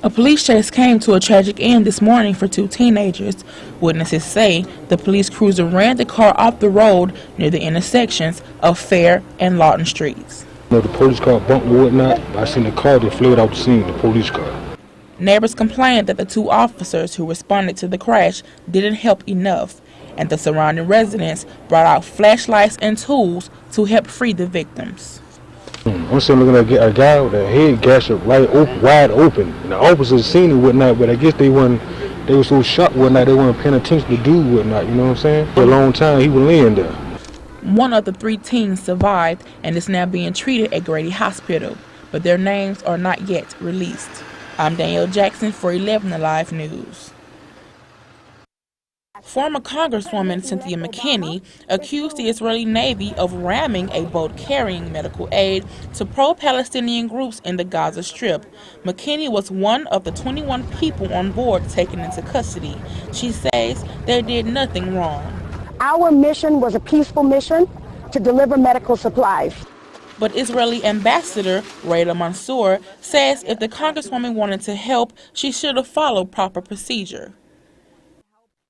A police chase came to a tragic end this morning for two teenagers. Witnesses say the police cruiser ran the car off the road near the intersections of Fair and Lawton Streets. The police car bumped and whatnot. I seen the car that fled out the scene, the police car. Neighbors complained that the two officers who responded to the crash didn't help enough, and the surrounding residents brought out flashlights and tools to help free the victims. I'm still looking at a guy with a head gash up wide open. And the officers seen it whatnot, but I guess they were so shocked whatnot, they weren't paying attention to do whatnot, you know what I'm saying? For a long time he was laying there. One of the three teens survived and is now being treated at Grady Hospital, but their names are not yet released. I'm Danielle Jackson for 11 Alive News. Former Congresswoman Cynthia McKinney accused the Israeli Navy of ramming a boat carrying medical aid to pro-Palestinian groups in the Gaza Strip. McKinney was one of the 21 people on board taken into custody. She says they did nothing wrong. Our mission was a peaceful mission to deliver medical supplies. But Israeli Ambassador Rayla Mansour says if the Congresswoman wanted to help, she should have followed proper procedure.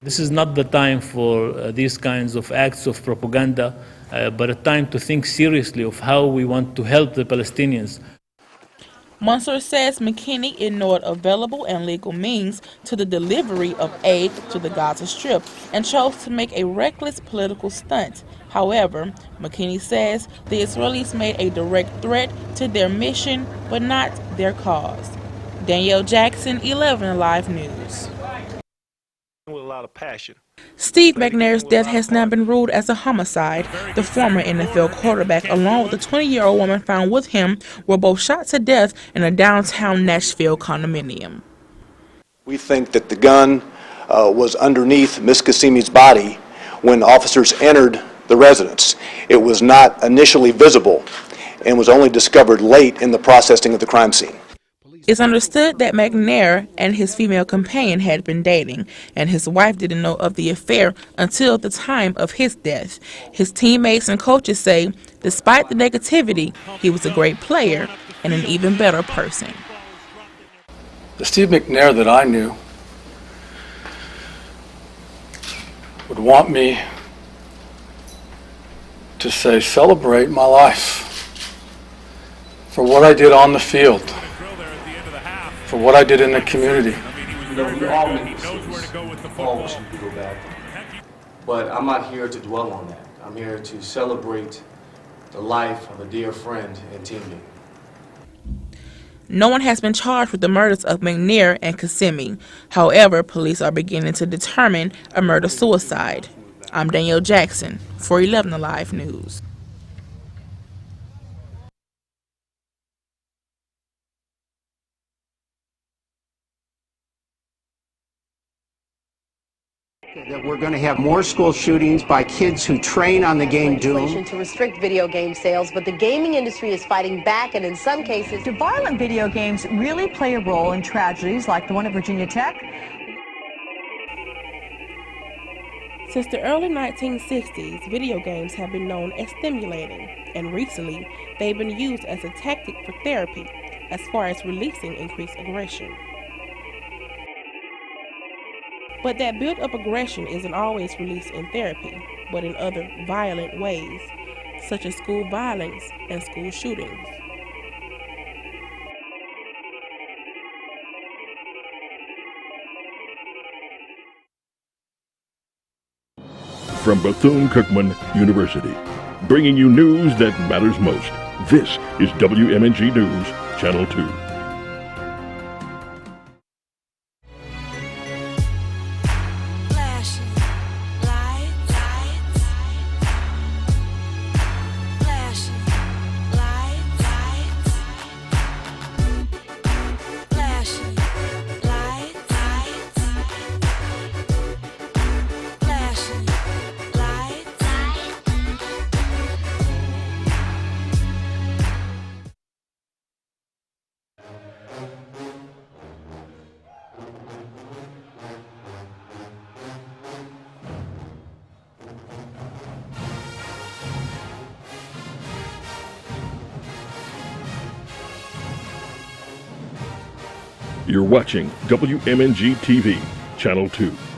This is not the time for these kinds of acts of propaganda, but a time to think seriously of how we want to help the Palestinians. Mansour says McKinney ignored available and legal means to the delivery of aid to the Gaza Strip and chose to make a reckless political stunt. However, McKinney says the Israelis made a direct threat to their mission, but not their cause. Danielle Jackson, 11 Alive News. With a lot of passion. Steve McNair's death has now been ruled as a homicide. The former NFL quarterback, along with a 20-year-old woman found with him, were both shot to death in a downtown Nashville condominium. We think that the gun was underneath Ms. Qasimi's body when officers entered the residence. It was not initially visible and was only discovered late in the processing of the crime scene. It's understood that McNair and his female companion had been dating, and his wife didn't know of the affair until the time of his death. His teammates and coaches say, despite the negativity, he was a great player and an even better person. The Steve McNair that I knew would want me to say, celebrate my life for what I did on the field, for what I did in the community. You know, we all make mistakes. All wish we could go back. But I'm not here to dwell on that. I'm here to celebrate the life of a dear friend and teammate. No one has been charged with the murders of McNair and Qasimi. However, police are beginning to determine a murder-suicide. I'm Danielle Jackson for 11 Alive News. That we're going to have more school shootings by kids who train on the game Doom. To restrict video game sales, but the gaming industry is fighting back, and in some cases, do violent video games really play a role in tragedies like the one at Virginia Tech? Since the early 1960s, video games have been known as stimulating, and recently they've been used as a tactic for therapy as far as releasing increased aggression. But that built-up aggression isn't always released in therapy, but in other violent ways, such as school violence and school shootings. From Bethune-Cookman University, bringing you news that matters most. This is WM&G News, Channel 2. You're watching WM&G TV, Channel 2.